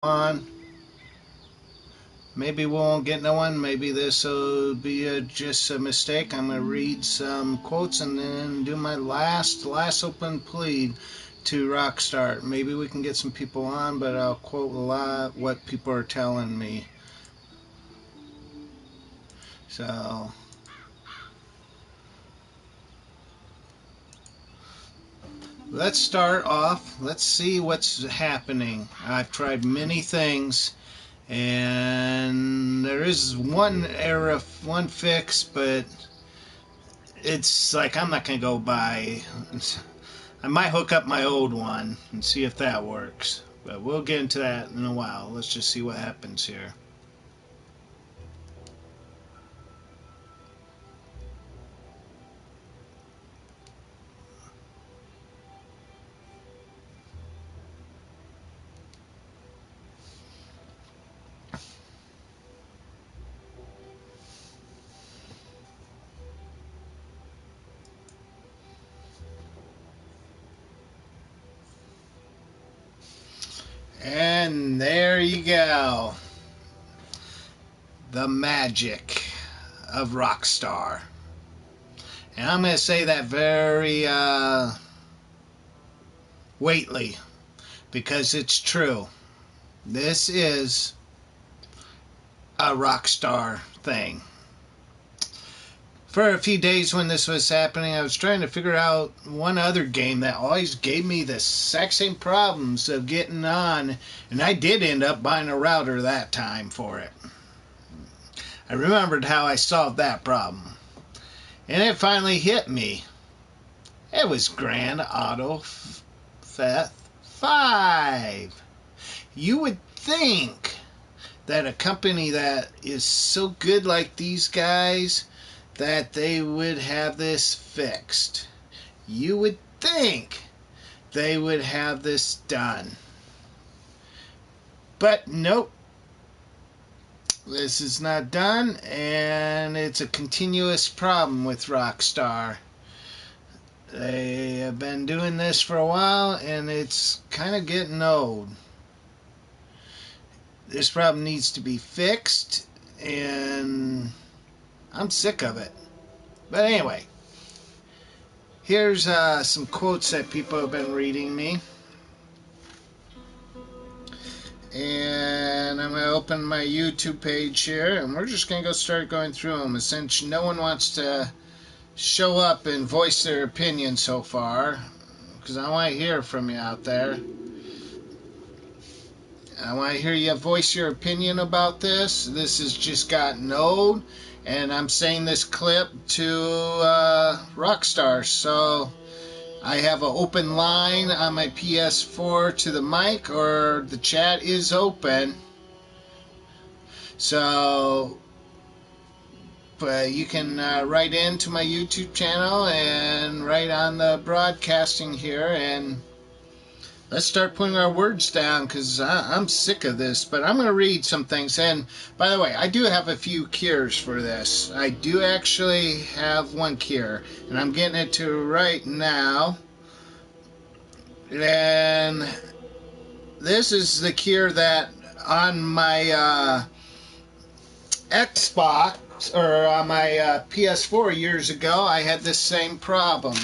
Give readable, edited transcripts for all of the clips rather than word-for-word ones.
on. Maybe we won't get no one. Maybe this will be just a mistake. I'm going to read some quotes and then do my last open plea to Rockstar. Maybe we can get some people on, but I'll quote a lot what people are telling me. So let's start off. Let's see what's happening. I've tried many things, and there is one error, one fix, but it's like I'm not going to go by. I might hook up my old one and see if that works. But we'll get into that in a while. Let's just see what happens here. And there you go. The magic of Rockstar. And I'm going to say that very weightly because it's true. This is a Rockstar thing. For a few days when this was happening, I was trying to figure out one other game that always gave me the exact same problems of getting on, and I did end up buying a router that time for it. I remembered how I solved that problem, and it finally hit me. It was Grand Auto Theft 5. You would think that a company that is so good like these guys, that they would have this fixed. You would think they would have this done. But nope. This is not done, and it's a continuous problem with Rockstar. They have been doing this for a while, and it's kind of getting old. This problem needs to be fixed, and I'm sick of it. But anyway, here's some quotes that people have been reading me. And I'm going to open my YouTube page here, and we're just going to start going through them. Since no one wants to show up and voice their opinion so far, because I want to hear from you out there. I want to hear you voice your opinion about this. This has just gotten old. And I'm saying this clip to Rockstar, so I have an open line on my PS4 to the mic, or the chat is open. So, but you can write into my YouTube channel and write on the broadcasting here, and let's start putting our words down, because I'm sick of this. But I'm going to read some things. And by the way, I do have a few cures for this. I do actually have one cure, and I'm getting it to right now. And this is the cure that on my Xbox, or on my PS4 years ago, I had this same problem.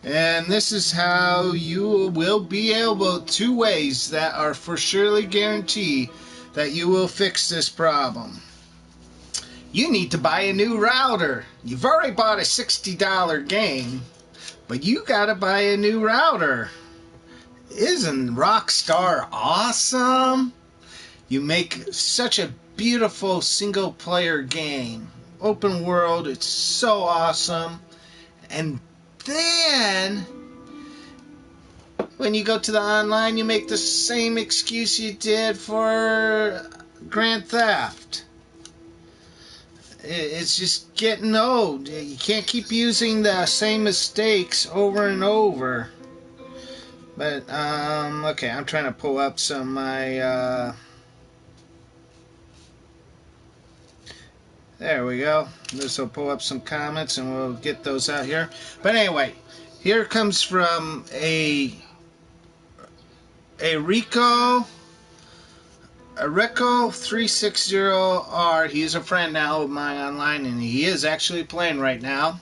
And this is how you will be able, 2 ways that are for surely guarantee that you will fix this problem. You need to buy a new router. You've already bought a $60 game, but you gotta buy a new router. Isn't Rockstar awesome? You make such a beautiful single player game. Open world, it's so awesome. And then, when you go to the online, you make the same excuse you did for Grand Theft. It's just getting old. You can't keep using the same mistakes over and over. But, okay, I'm trying to pull up some of my, there we go. This will pull up some comments and we'll get those out here. But anyway, here comes from a Rico Rico360R, he's a friend now of mine online, and he is actually playing right now.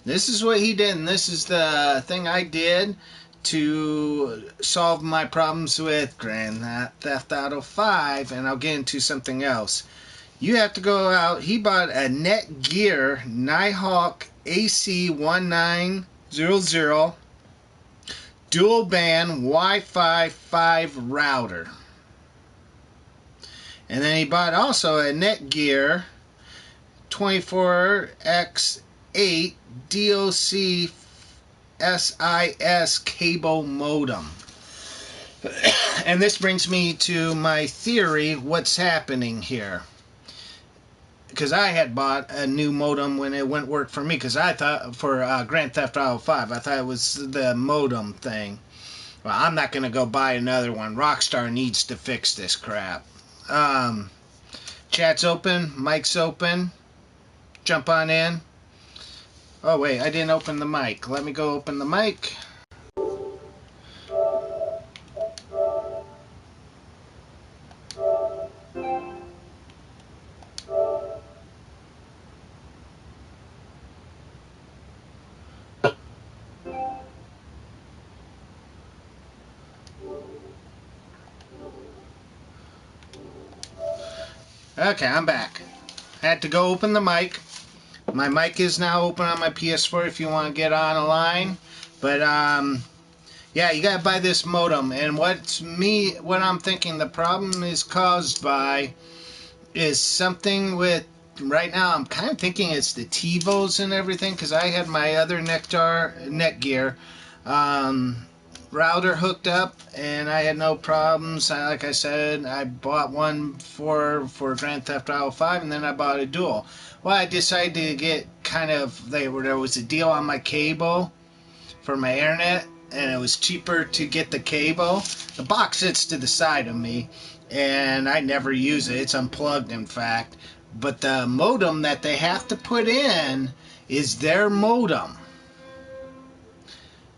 This is what he did, and this is the thing I did to solve my problems with Grand Theft Auto 5, and I'll get into something else. You have to go out. He bought a Netgear Nighthawk AC1900 dual band Wi-Fi 5 router. And then he bought also a Netgear 24x8 DOC SIS cable modem. And this brings me to my theory, what's happening here. Because I had bought a new modem when it wouldn't work for me, because I thought for Grand Theft Auto 5, I thought it was the modem thing. Well, I'm not going to go buy another one. Rockstar needs to fix this crap. Chat's open, mic's open. Jump on in. Oh wait, I didn't open the mic. Let me go open the mic. Okay, I'm back. Had to go open the mic. My mic is now open on my PS4 if you want to get on a line. But, yeah, you gotta buy this modem. And what I'm thinking the problem is caused by is something with, right now I'm kind of thinking it's the TiVos and everything, because I had my other Netgear router hooked up and I had no problems. Like I said, I bought one for Grand Theft Auto 5, and then I bought a dual. Well, I decided to get there was a deal on my cable for my internet, and it was cheaper to get the cable. The box sits to the side of me, and I never use it. It's unplugged, in fact. But the modem that they have to put in is their modem.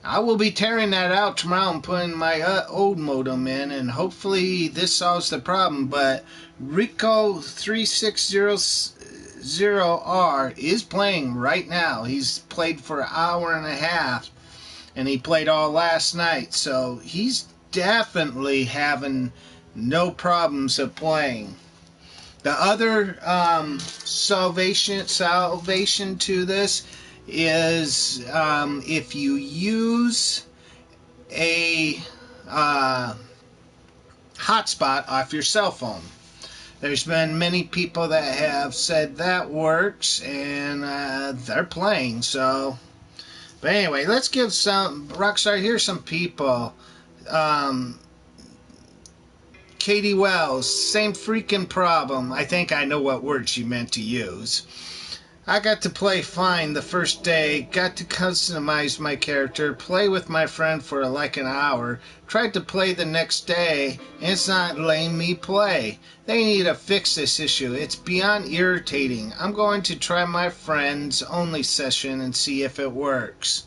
I will be tearing that out tomorrow and putting my old modem in, and hopefully this solves the problem. But Rico3600R is playing right now. He's played for an hour and a half, and he played all last night. So he's definitely having no problems of playing. The other salvation to this is if you use a hotspot off your cell phone. There's been many people that have said that works, and they're playing. So, but anyway, let's give Rockstar. Here's some people. Katie Wells, same freaking problem. I think I know what word she meant to use. I got to play fine the first day, got to customize my character, play with my friend for like an hour, tried to play the next day, and it's not letting me play. They need to fix this issue. It's beyond irritating. I'm going to try my friend's only session and see if it works.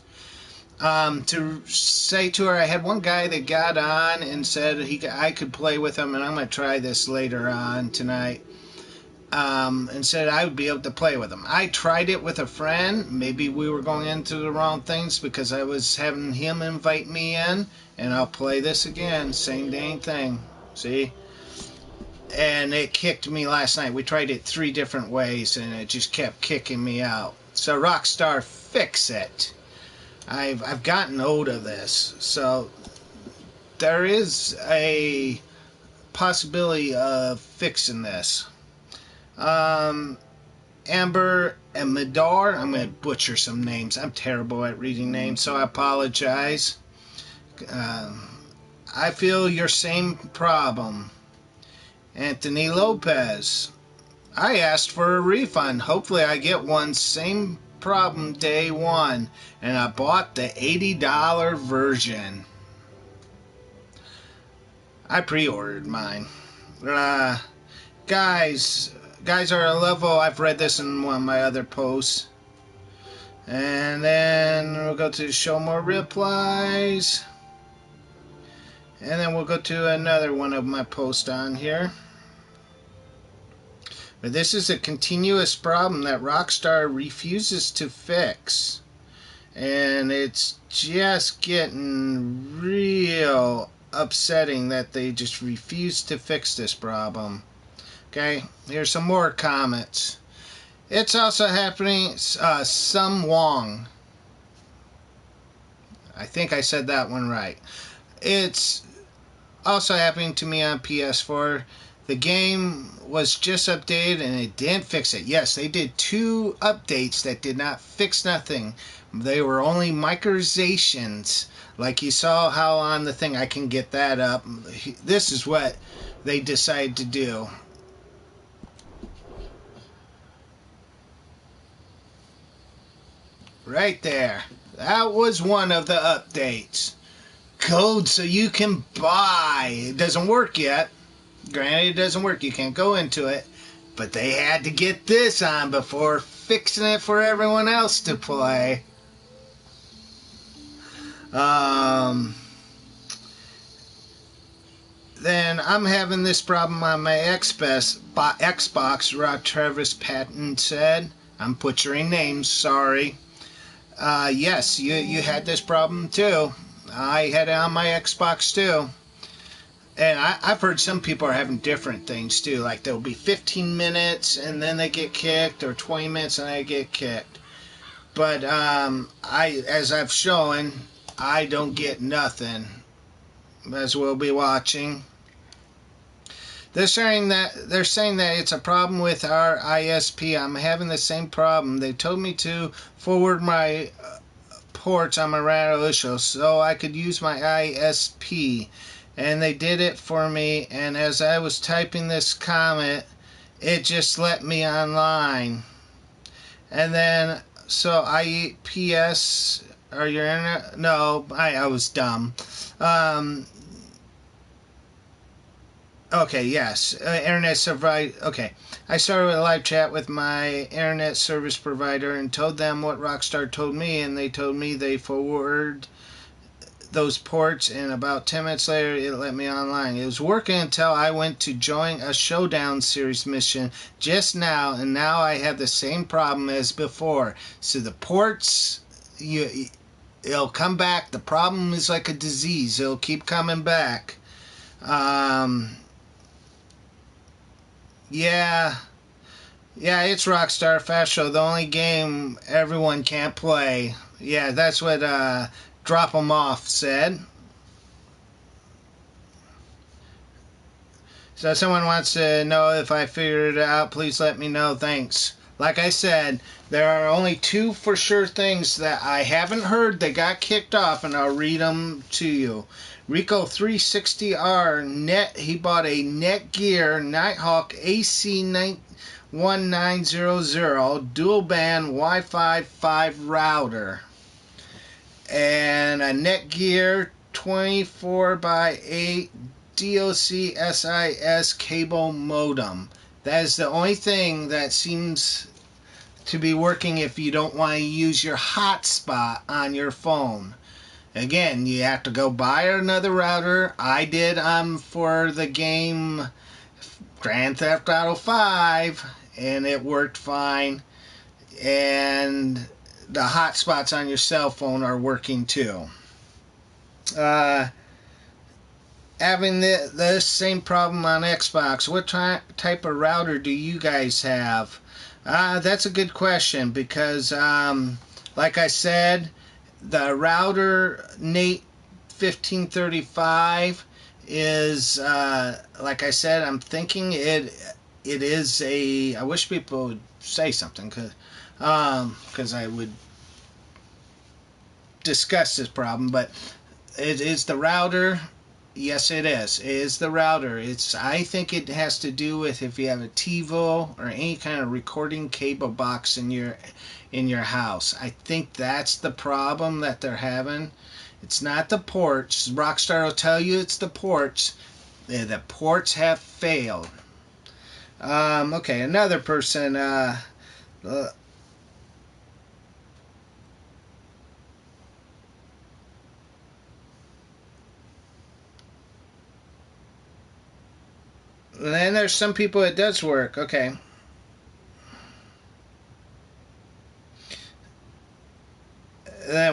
To say to her, I had one guy that got on and said I could play with him, and I'm going to try this later on tonight. And said I would be able to play with him. I tried it with a friend. Maybe we were going into the wrong things because I was having him invite me in, and I'll play this again. Same dang thing. See? And it kicked me last night. We tried it 3 different ways, and it just kept kicking me out. So Rockstar, fix it. I've gotten hold of this. So there is a possibility of fixing this. Amber and Madar, I'm going to butcher some names. I'm terrible at reading names, so I apologize. I feel your same problem. Anthony Lopez, I asked for a refund. Hopefully I get one. Same problem day one, and I bought the $80 version. I pre-ordered mine. Guys are a level. I've read this in one of my other posts. And then we'll go to show more replies. And then we'll go to another one of my posts on here. But this is a continuous problem that Rockstar refuses to fix. And it's just getting real upsetting that they just refuse to fix this problem. Okay, here's some more comments. It's also happening, some Wong. I think I said that one right. It's also happening to me on PS4. The game was just updated and it didn't fix it. Yes, they did 2 updates that did not fix nothing. They were only microzations. Like you saw how on the thing, I can get that up. This is what they decided to do. Right there. That was one of the updates. Code so you can buy. It doesn't work yet. Granted, it doesn't work. You can't go into it. But they had to get this on before fixing it for everyone else to play. Then I'm having this problem on my Xbox, Rod Travis Patton said. I'm butchering names, sorry. Yes, you had this problem too. I had it on my Xbox too. And I've heard some people are having different things too. Like there'll be 15 minutes and then they get kicked, or 20 minutes and they get kicked. But as I've shown, I don't get nothing. As we'll be watching. They're saying that it's a problem with our ISP. I'm having the same problem. They told me to forward my ports on my router so I could use my ISP, and they did it for me. And as I was typing this comment, it just let me online. And then so IPS or your internet? No, I was dumb. Okay, yes. Internet provider. Okay. I started with a live chat with my internet service provider and told them what Rockstar told me, and they told me they forwarded those ports, and about 10 minutes later it let me online. It was working until I went to join a showdown series mission just now, and now I have the same problem as before. So the ports, it'll come back. The problem is like a disease. It'll keep coming back. Yeah, it's Rockstar Fast Show, the only game everyone can't play. Yeah, that's what Drop 'em Off said. So someone wants to know if I figured it out, please let me know, thanks. Like I said, there are only 2 for sure things that I haven't heard that got kicked off, and I'll read them to you. Rico 360R net, he bought a Netgear Nighthawk AC 1900 dual band Wi-Fi 5 router and a Netgear 24x8 DOC SIS cable modem. That is the only thing that seems to be working if you don't want to use your hotspot on your phone. Again, you have to go buy another router. I did for the game Grand Theft Auto 5, and it worked fine. And the hotspots on your cell phone are working too. Having this same problem on Xbox. What type of router do you guys have? That's a good question because, like I said, the router Nate 1535 is, like I said, I'm thinking it is a. I wish people would say something because I would discuss this problem, but it is the router. Yes, it is. It is the router. I think it has to do with if you have a TiVo or any kind of recording cable box in your house. I think that's the problem that they're having. It's not the ports. Rockstar will tell you it's the ports. The ports have failed. Okay, another person. Then there's some people it does work. Okay.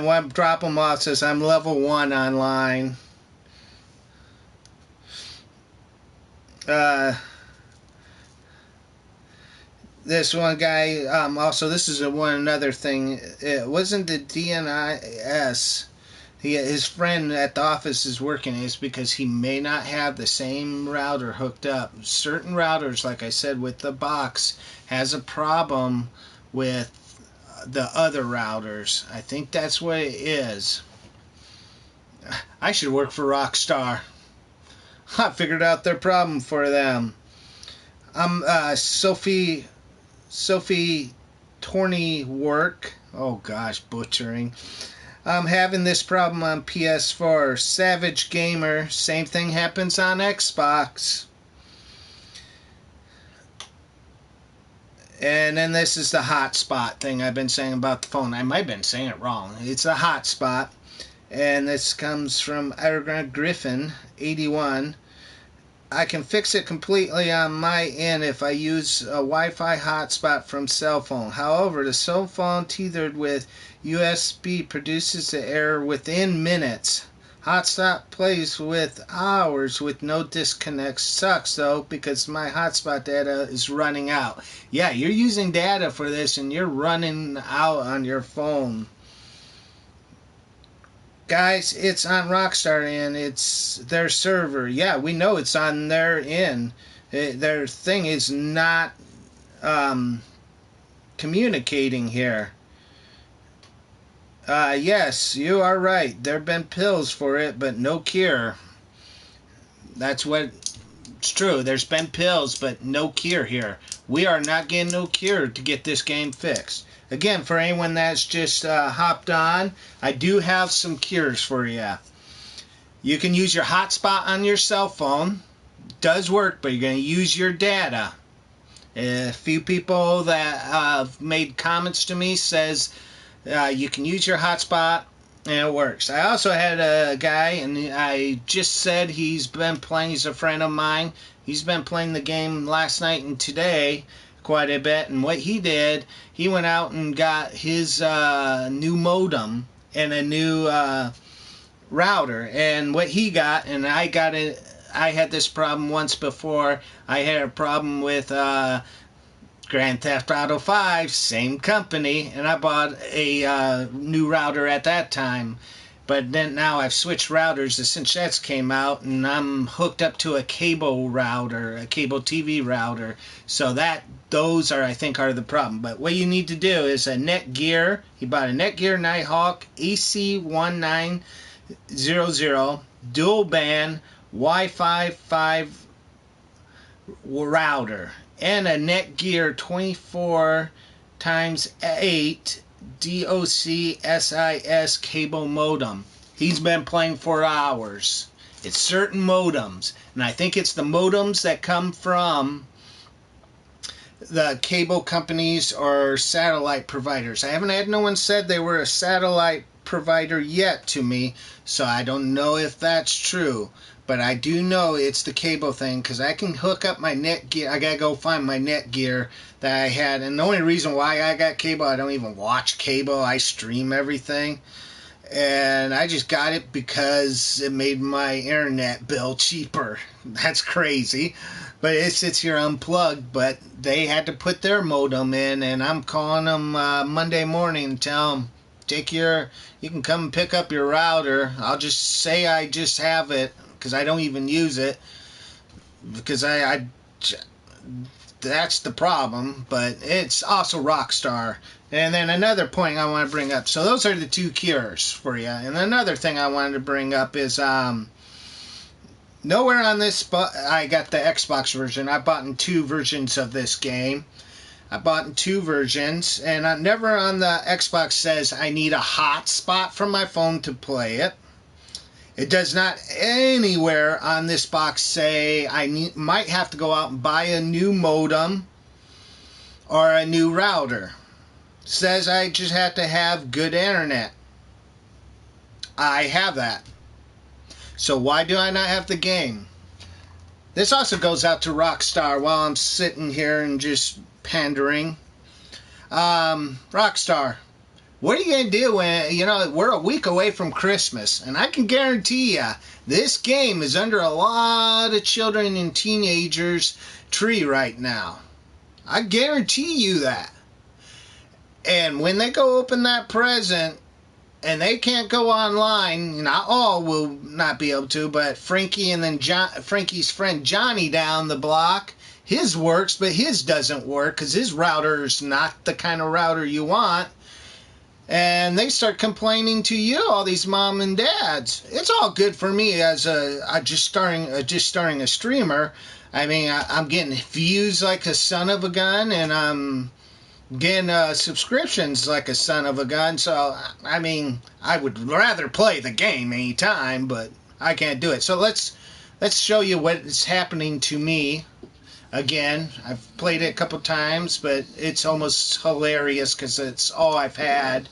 one drop them off says I'm level 1 online. This one guy, also this is another thing. It wasn't the DNIS. His friend at the office is working. It's because he may not have the same router hooked up. Certain routers, like I said, with the box, has a problem with the other routers. I think that's what it is. I should work for Rockstar. I figured out their problem for them. Sophie Torney work. Oh gosh, butchering. I'm having this problem on PS4. Savage Gamer. Same thing happens on Xbox. And then this is the hotspot thing I've been saying about the phone. I might have been saying it wrong. It's a hotspot. And this comes from Ira Griffin, 81. I can fix it completely on my end if I use a Wi-Fi hotspot from cell phone. However, the cell phone tethered with USB produces the error within minutes. Hotspot plays with hours with no disconnects. Sucks though because my hotspot data is running out. Yeah, you're using data for this and you're running out on your phone. Guys, it's on Rockstar and it's their server. Yeah, we know it's on their end. Their thing is not communicating here. Yes, you are right. There have been pills for it, but no cure. That's what it's true. There's been pills, but no cure here. We are not getting no cure to get this game fixed. Again, for anyone that's just hopped on, I do have some cures for you. You can use your hotspot on your cell phone. It does work, but you're going to use your data. A few people that made comments to me says you can use your hotspot and it works. I also had a guy, and I just said he's been playing. He's a friend of mine. He's been playing the game last night and today quite a bit, and what he did, he went out and got his new modem and a new router, and what he got, and I got it, I had this problem once before. I had a problem with Grand Theft Auto 5, same company, and I bought a new router at that time. But then now I've switched routers since that's came out, and I'm hooked up to a cable router, a cable TV router. So those are, I think, are the problem. But what you need to do is a Netgear. He bought a Netgear Nighthawk AC1900 dual band Wi-Fi 5 router and a Netgear 24x8 DOCSIS cable modem. He's been playing for hours. It's certain modems, and I think it's the modems that come from the cable companies or satellite providers. I haven't had no one said they were a satellite provider yet to me, so I don't know if that's true. But I do know it's the cable thing because I can hook up my Netgear. I gotta go find my Netgear that I had. And the only reason why I got cable, I don't even watch cable. I stream everything. And I just got it because it made my internet bill cheaper. That's crazy. But it sits here unplugged. But they had to put their modem in. And I'm calling them Monday morning and tell them, you can come and pick up your router. I'll just say I just have it, because I don't even use it, because that's the problem. But it's also Rockstar. And then another point I want to bring up, so those are the two cures for you. And another thing I wanted to bring up is nowhere on this, but I got the Xbox version. I bought in 2 versions of this game. I bought in 2 versions, and never on the Xbox says I need a hotspot from my phone to play it. It does not anywhere on this box say I might have to go out and buy a new modem or a new router. It says I just have to have good internet. I have that. So why do I not have the game? This also goes out to Rockstar while I'm sitting here and just pandering. Rockstar, What are you going to do when, we're a week away from Christmas? And I can guarantee you, this game is under a lot of children and teenagers' tree right now. I guarantee you that. And when they go open that present, and they can't go online, not all will not be able to, but Frankie and then Frankie's friend Johnny down the block, his works, but his doesn't work because his router is not the kind of router you want. And they start complaining to you, all these mom and dads. It's all good for me as just starting a streamer. I mean, I'm getting views like a son of a gun, and I'm getting subscriptions like a son of a gun. So, I mean, I would rather play the game anytime, but I can't do it. So let's show you what is happening to me. Again, I've played it a couple times, but it's almost hilarious because it's all I've had.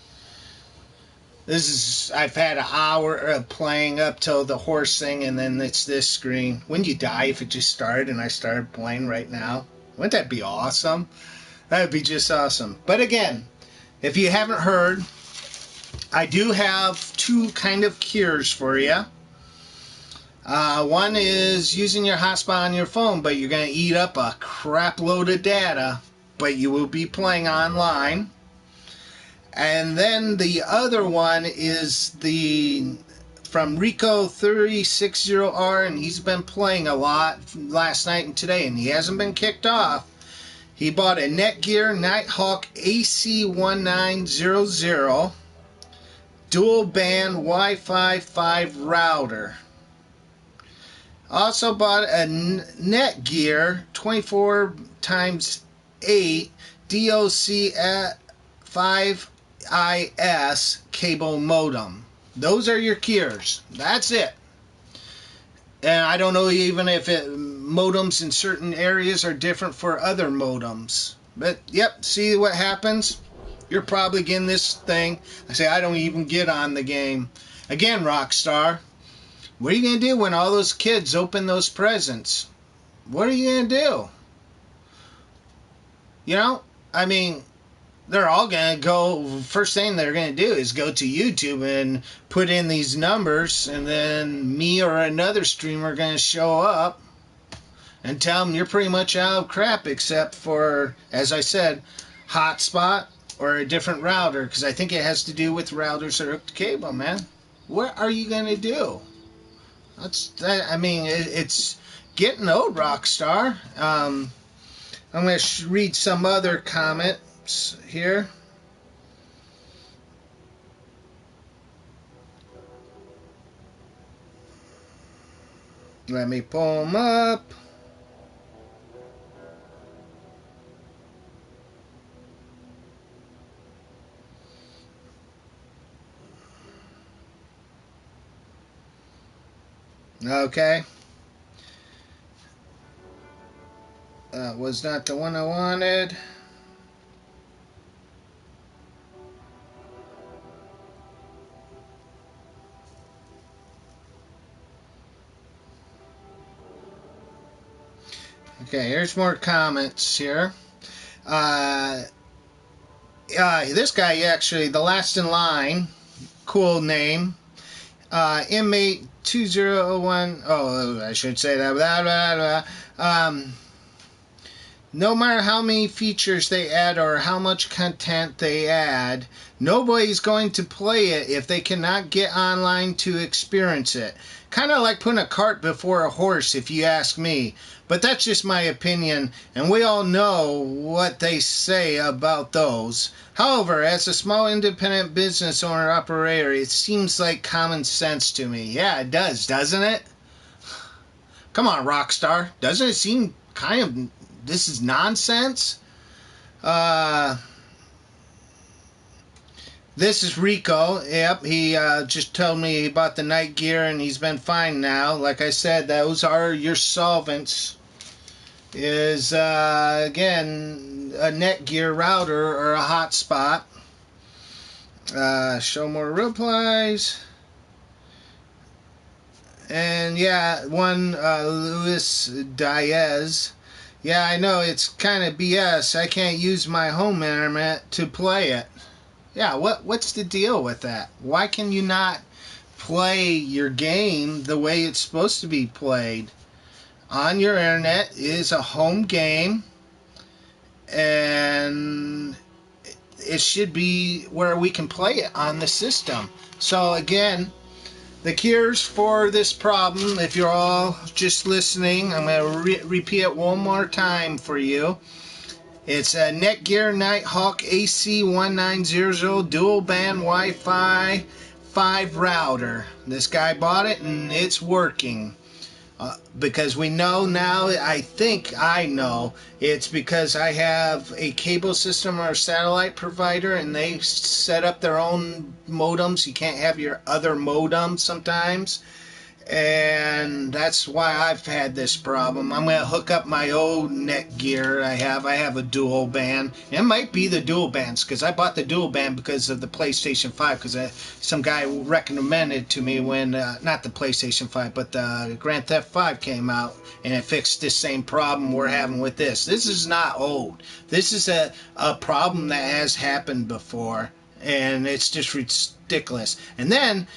I've had an hour of playing up till the horse thing, and then it's this screen. Wouldn't you die if it just started and I started playing right now? Wouldn't that be awesome? That would be just awesome. But again, if you haven't heard, I do have two kind of cures for you. One is using your hotspot on your phone, but you're going to eat up a crap load of data, but you will be playing online. And then the other one is from Rico360R, and he's been playing a lot last night and today, and he hasn't been kicked off. He bought a Netgear Nighthawk AC1900 dual band Wi-Fi 5 router. Also bought a Netgear 24x8 DOC at 5IS cable modem. Those are your cures. That's it. And I don't know even if modems in certain areas are different for other modems. But, yep, see what happens? You're probably getting this thing. I say I don't even get on the game. Again, Rockstar, what are you going to do when all those kids open those presents? What are you going to do? I mean, they're all going to go, first thing they're going to do is go to YouTube and put in these numbers, and then me or another streamer are going to show up and tell them you're pretty much out of crap except for, as I said, hotspot or a different router, because I think it has to do with routers that are hooked to cable, man. What are you going to do? It's getting old, Rockstar. I'm going to read some other comments here. Let me pull them up. Okay. That was not the one I wanted. Okay, here's more comments here. This guy actually, the last in line, cool name. Inmate 2001. Oh, I should say that. Blah, blah, blah. No matter how many features they add or how much content they add, nobody's going to play it if they cannot get online to experience it. Kind of like putting a cart before a horse, if you ask me. But that's just my opinion, and we all know what they say about those. However, as a small independent business owner operator, it seems like common sense to me. Yeah, it does, doesn't it? Come on, Rockstar. Doesn't it seem kind of... this is nonsense? This is Rico. Yep, he just told me he bought the Netgear and he's been fine now. Like I said, those are your solvents. Is, again, a Netgear router or a hotspot. Show more replies. And yeah, one Luis Diaz. Yeah, I know, it's kind of BS. I can't use my home internet to play it. Yeah, what's the deal with that? Why can you not play your game the way it's supposed to be played? On your internet is a home game, and it should be where we can play it on the system. So again, the cures for this problem, if you're all just listening, I'm going to repeat it one more time for you. It's a Netgear Nighthawk AC1900 dual band Wi-Fi 5 router. This guy bought it and it's working. Because we know now, I know, it's because I have a cable system or a satellite provider and they set up their own modems. You can't have your other modem sometimes. And that's why I've had this problem. I'm going to hook up my old Netgear I have a dual band. It might be the dual bands, because I bought the dual band because of the PlayStation 5, because some guy recommended it to me when, not the PlayStation 5, but the Grand Theft 5 came out, and it fixed this same problem we're having with this. This is not old. This is a problem that has happened before, and it's just ridiculous. And then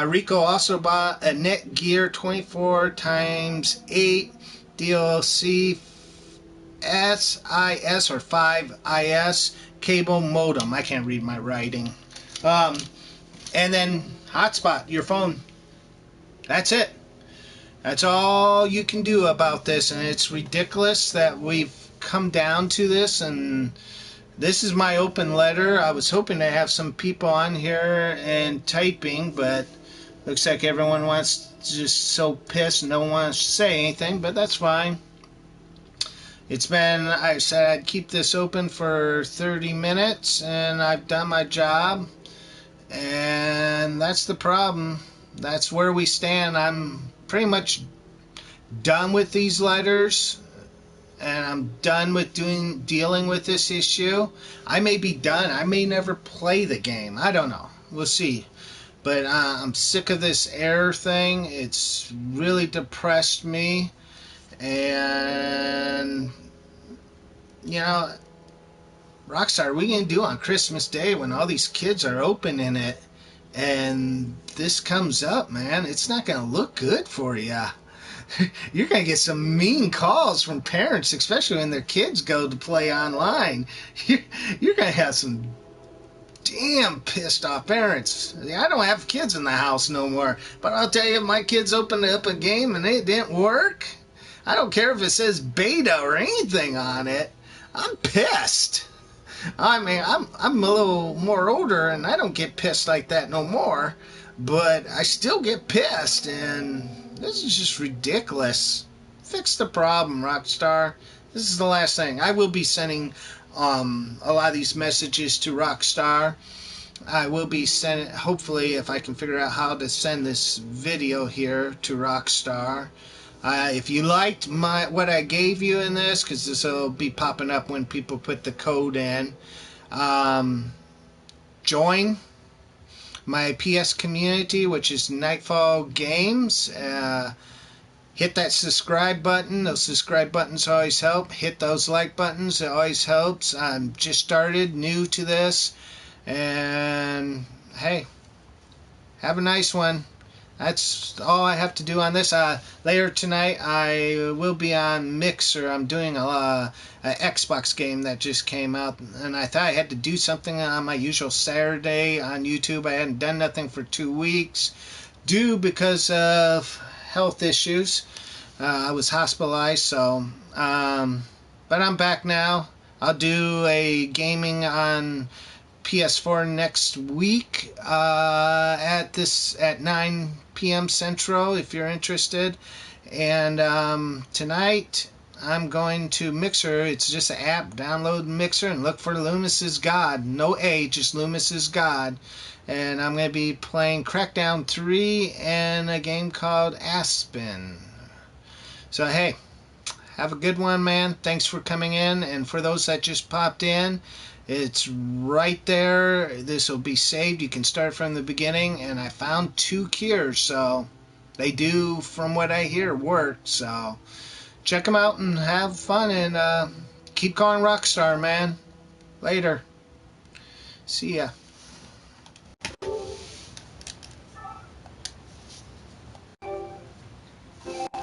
Rico also bought a Netgear 24x8 DLC SIS or 5IS cable modem. I can't read my writing. And then hotspot your phone. That's it. That's all you can do about this, and it's ridiculous that we've come down to this. And this is my open letter. I was hoping to have some people on here and typing, but looks like everyone wants just so pissed, no one wants to say anything, but that's fine. It's been, I said I'd keep this open for 30 minutes, and I've done my job, and that's the problem. That's where we stand. I'm pretty much done with these letters, and I'm done with dealing with this issue. I may be done. I may never play the game. I don't know. We'll see. But I'm sick of this error thing. It's really depressed me. And, you know, Rockstar, what are we going to do on Christmas Day when all these kids are opening it and this comes up, man? It's not going to look good for you. You're going to get some mean calls from parents, especially when their kids go to play online. You're going to have some damn pissed off parents. I don't have kids in the house no more, but I'll tell you, if my kids opened up a game and it didn't work, I don't care if it says beta or anything on it, I'm pissed. I mean, I'm a little more older and I don't get pissed like that no more, but I still get pissed, and this is just ridiculous. Fix the problem, Rockstar. This is the last thing. I will be sending a lot of these messages to Rockstar. I will be sending, hopefully, if I can figure out how to send this video here to Rockstar. If you liked what I gave you in this, because this will be popping up when people put the code in, join my PS community, which is Nightfall Games. Hit that subscribe button. Those subscribe buttons always help. Hit those like buttons. It always helps. I'm just started, new to this. And, hey, have a nice one. That's all I have to do on this. Later tonight, I will be on Mixer. I'm doing a Xbox game that just came out, and I thought I had to do something on my usual Saturday on YouTube. I hadn't done nothing for 2 weeks, because of health issues. I was hospitalized, so but I'm back now. I'll do a gaming on PS4 next week at 9 p.m. Central, if you're interested. And tonight I'm going to Mixer. It's just an app. Download Mixer and look for Loomisgod. No A, just Loomisgod. And I'm going to be playing Crackdown 3 and a game called Aspen. So, hey, have a good one, man. Thanks for coming in. And for those that just popped in, it's right there. This will be saved. You can start from the beginning. And I found 2 cures, so they do, from what I hear, work. So check them out and have fun. And keep calling Rockstar, man. Later. See ya.